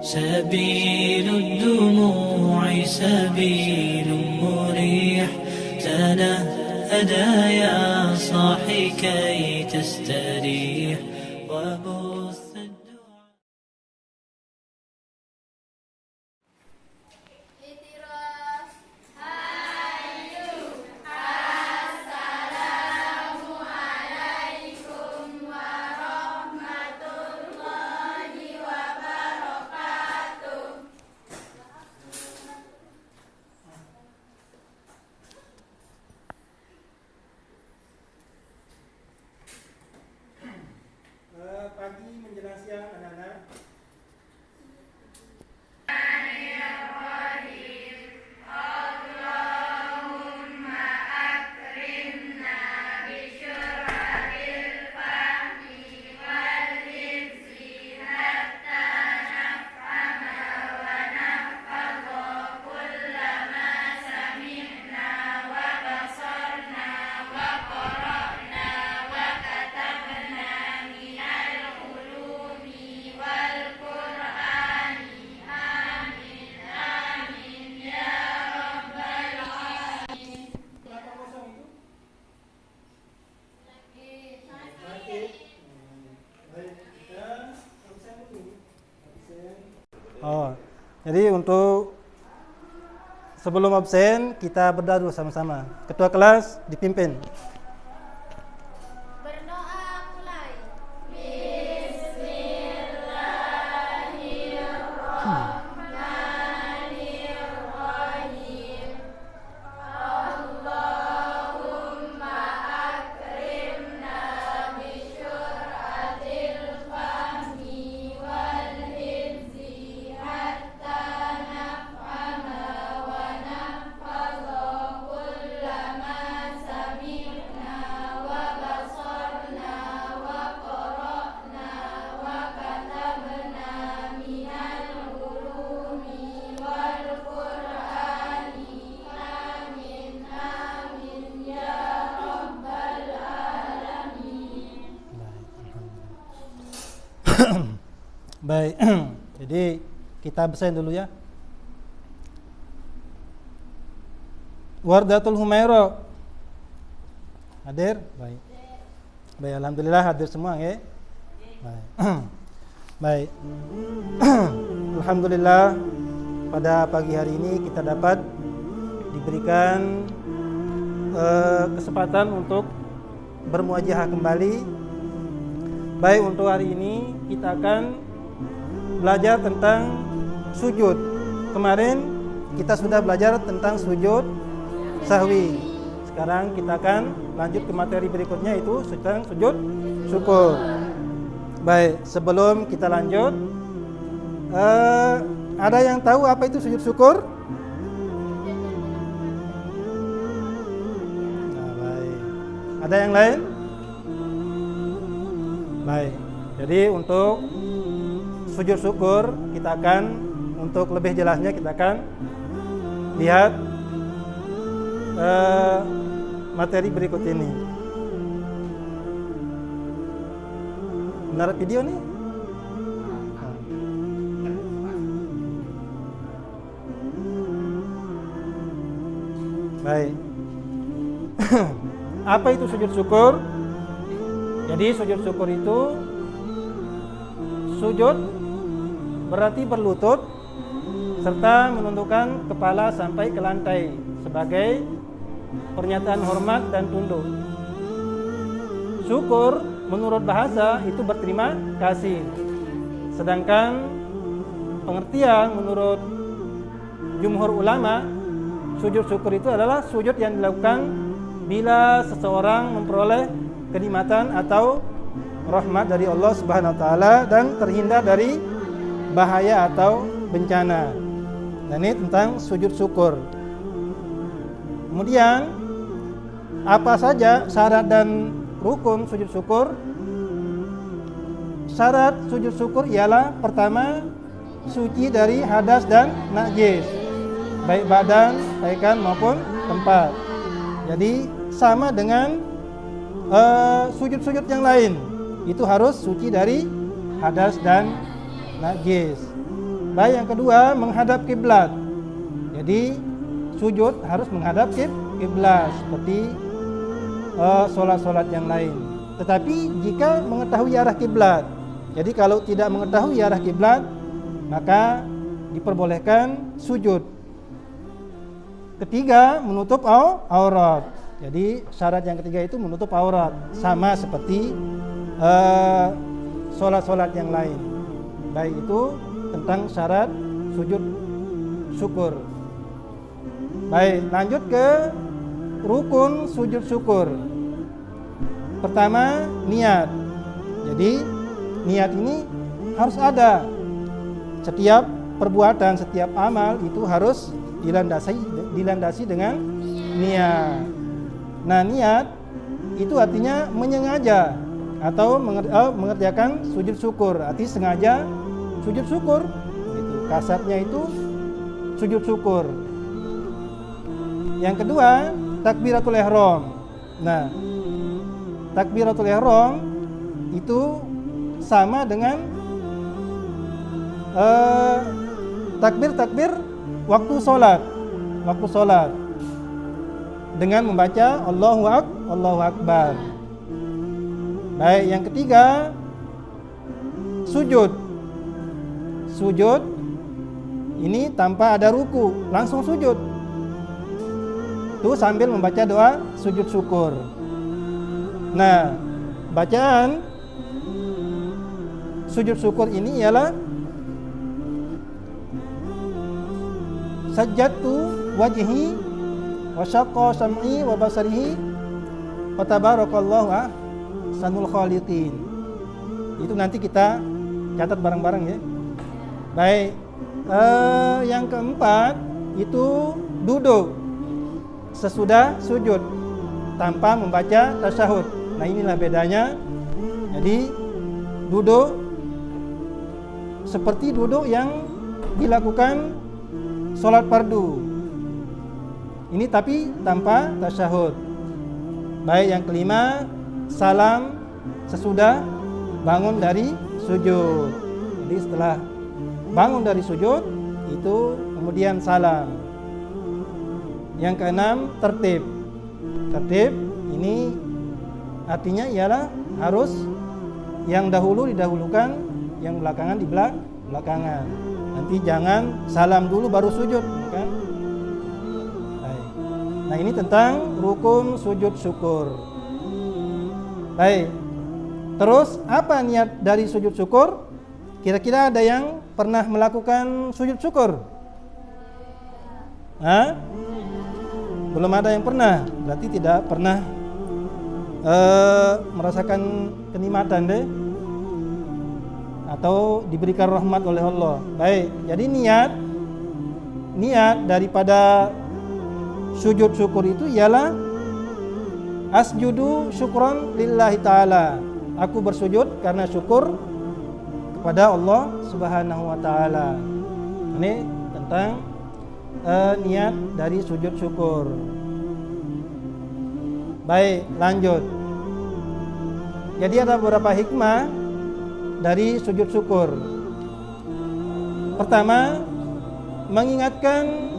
سبيل الدموع سبيل مريح، تنهدى يا صاحي كي تستريح وبث الدعاء. Pagi menjelang siang anak-anak. Jadi untuk sebelum absen kita berdoa dulu sama-sama. Ketua kelas dipimpin. Berdoa mulai. Bismillahirrahmanirrahim. Allahumma akrimna bisyur'atil fahmi wal hifzi hatta naf'ama wa nahfaza kullama sami'na wa basarna wa qara'na wa katabna minal ulumi wal qur'ani. Amin amin ya rabbal alamin. Baik. Jadi kita absen dulu ya. Wardatul Humaira hadir? Baik. Baik, alhamdulillah hadir semua ya. Baik. Baik. Alhamdulillah pada pagi hari ini kita dapat diberikan kesempatan untuk bermuajahah kembali. Baik, untuk hari ini kita akan belajar tentang sujud. Kemarin kita sudah belajar tentang sujud sahwi. Sekarang kita akan lanjut ke materi berikutnya, itu tentang sujud syukur. Baik, sebelum kita lanjut, ada yang tahu apa itu sujud syukur? Nah, baik. Ada yang lain? Baik. Jadi untuk sujud syukur kita akan, untuk lebih jelasnya kita akan lihat materi berikut ini. Benar video nih? Baik. Apa itu sujud syukur? Jadi sujud syukur itu, sujud berarti berlutut serta menundukkan kepala sampai ke lantai sebagai pernyataan hormat dan tunduk. Syukur menurut bahasa itu berterima kasih. Sedangkan pengertian menurut jumhur ulama, sujud syukur itu adalah sujud yang dilakukan bila seseorang memperoleh kenikmatan atau rahmat dari Allah Subhanahu wa taala dan terhindar dari bahaya atau bencana. Dan ini tentang sujud syukur. Kemudian apa saja syarat dan rukun sujud syukur? Syarat sujud syukur ialah pertama, suci dari hadas dan najis, baik badan, pakaian maupun tempat. Jadi sama dengan sujud-sujud yang lain, itu harus suci dari hadas dan najis. Baik, yang kedua menghadap kiblat. Jadi sujud harus menghadap kiblat seperti sholat-sholat yang lain. Tetapi jika mengetahui arah kiblat, jadi kalau tidak mengetahui arah kiblat, maka diperbolehkan sujud. Ketiga, menutup aurat. Jadi syarat yang ketiga itu menutup aurat, sama seperti sholat-sholat yang lain. Baik, itu tentang syarat sujud syukur. Baik, lanjut ke rukun sujud syukur. Pertama, niat. Jadi niat ini harus ada. Setiap perbuatan, setiap amal itu harus dilandasi dengan niat. Nah, niat itu artinya menyengaja atau mengerjakan sujud syukur. Arti sengaja sujud syukur. Gitu. Kasarnya itu sujud syukur. Yang kedua, takbiratul ihram. Nah, takbiratul ihram itu sama dengan takbir waktu sholat dengan membaca Allahu Akbar. Baik, yang ketiga sujud ini tanpa ada ruku, langsung sujud itu sambil membaca doa sujud syukur. Nah, bacaan sujud syukur ini ialah sajjatu wajhi wa syaqqa sam'i wa basarihi wa tabarakallahu ahsanul khaliqin. Itu nanti kita catat bareng-bareng ya. Baik, yang keempat itu duduk sesudah sujud tanpa membaca tasyahud. Nah, inilah bedanya. Jadi duduk seperti duduk yang dilakukan sholat fardu. Ini tapi tanpa tasyahud. Baik, yang kelima salam sesudah bangun dari sujud. Jadi setelah bangun dari sujud itu kemudian salam. Yang keenam tertib. Tertib ini artinya ialah harus yang dahulu didahulukan, yang belakangan di belakangan. Nanti jangan salam dulu baru sujud, kan? Baik. Nah, ini tentang rukun sujud syukur. Baik. Terus apa niat dari sujud syukur? Kira-kira ada yang pernah melakukan sujud syukur? Hah? Belum ada yang pernah, berarti tidak pernah merasakan kenikmatan deh, atau diberikan rahmat oleh Allah. Baik, jadi niat daripada sujud syukur itu ialah asjudu syukran lillahi ta'ala. Aku bersujud karena syukur kepada Allah Subhanahu wa ta'ala. Ini tentang niat dari sujud syukur. Baik, lanjut. Jadi ada beberapa hikmah dari sujud syukur. Pertama, mengingatkan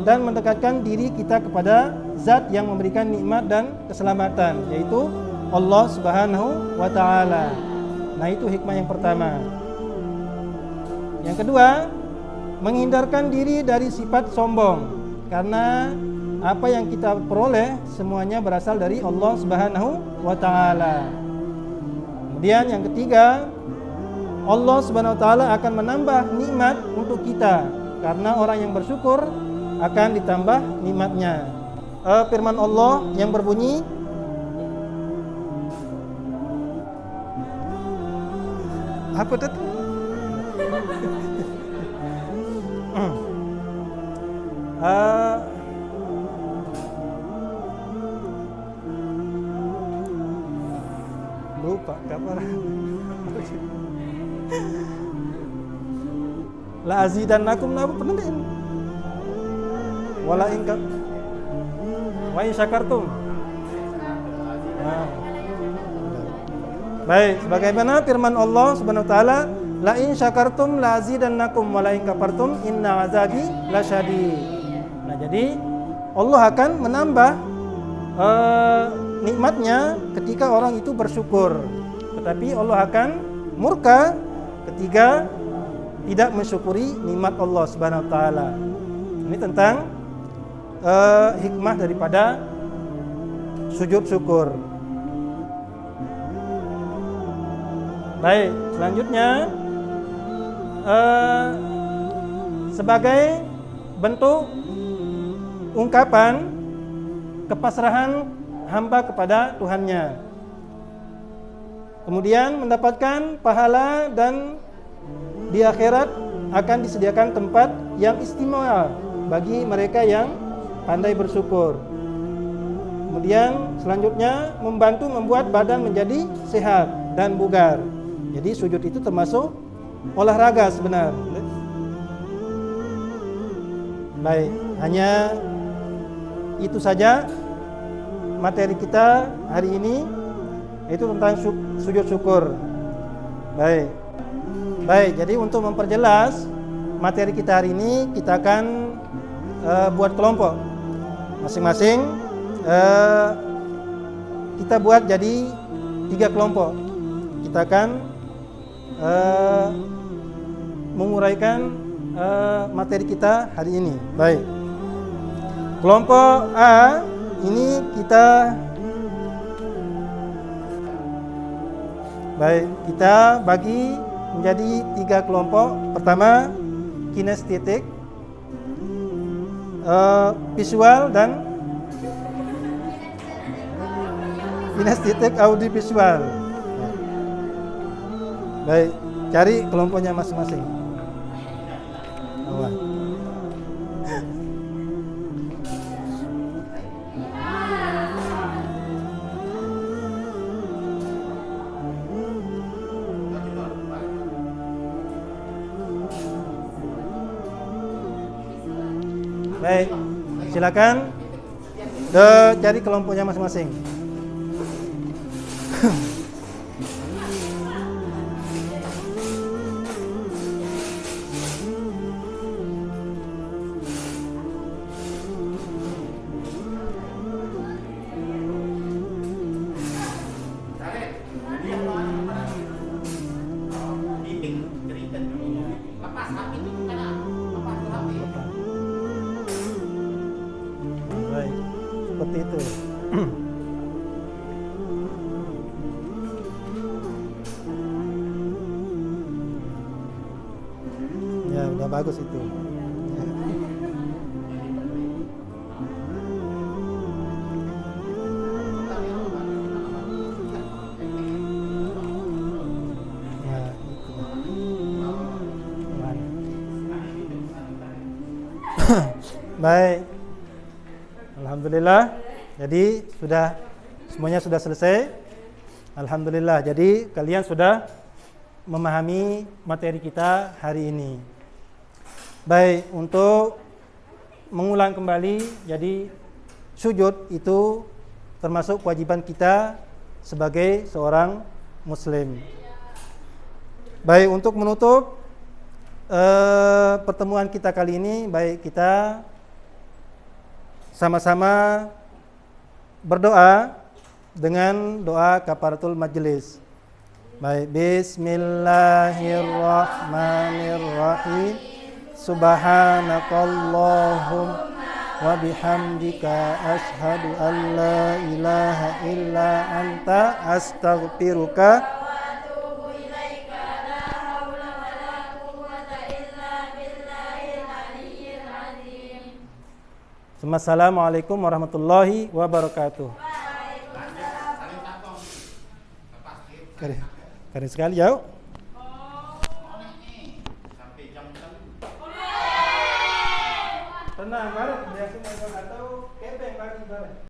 dan mendekatkan diri kita kepada zat yang memberikan nikmat dan keselamatan, yaitu Allah Subhanahu wa ta'ala. Nah, itu hikmah yang pertama. Yang kedua, menghindarkan diri dari sifat sombong, karena apa yang kita peroleh semuanya berasal dari Allah Subhanahu wa ta'ala. Kemudian yang ketiga, Allah Subhanahu wa ta'ala akan menambah nikmat untuk kita, karena orang yang bersyukur akan ditambah nikmatnya. Firman Allah yang berbunyi, apa itu? Lupa kabar. La azidannakum, apa pernah deh? Wala in wa in syakartum. Baik, sebagaimana firman Allah Subhanahu wa taala, la in syakartum la azidannakum wa la in kafartum inna azabi lasyadid. Nah, jadi Allah akan menambah nikmatnya ketika orang itu bersyukur. Tetapi Allah akan murka ketika tidak mensyukuri nikmat Allah Subhanahu wa taala. Ini tentang hikmah daripada sujud syukur. Baik, selanjutnya sebagai bentuk ungkapan kepasrahan hamba kepada Tuhannya, kemudian mendapatkan pahala dan di akhirat akan disediakan tempat yang istimewa bagi mereka yang pandai bersyukur. Kemudian selanjutnya membantu membuat badan menjadi sehat dan bugar. Jadi sujud itu termasuk olahraga sebenarnya. Baik, hanya itu saja materi kita hari ini, itu tentang sujud syukur. Baik, jadi untuk memperjelas materi kita hari ini, kita akan buat kelompok. Masing-masing kita buat jadi 3 kelompok. Kita akan menguraikan materi kita hari ini. Baik. Kelompok A ini kita bagi menjadi 3 kelompok. Pertama, kinestetik, visual dan kinestetik audiovisual. Baik, cari kelompoknya masing-masing. Baik, silakan cari kelompoknya masing-masing. Seperti itu. Ya, udah bagus itu. Baik. Alhamdulillah. Jadi semuanya sudah selesai. Alhamdulillah. Jadi kalian sudah memahami materi kita hari ini. Baik, untuk mengulang kembali, jadi sujud itu termasuk kewajiban kita sebagai seorang muslim. Baik, untuk menutup pertemuan kita kali ini, baik kita sama-sama berdoa dengan doa kafaratul majelis. Baik, bismillahirrahmanirrahim. Subhanakallahum wa bihamdika asyhadu an la ilaha illa anta astaghfiruka. Assalamualaikum warahmatullahi wabarakatuh. Keren sekali ya. Tenang, baru biasa atau kepeng bagi bareng.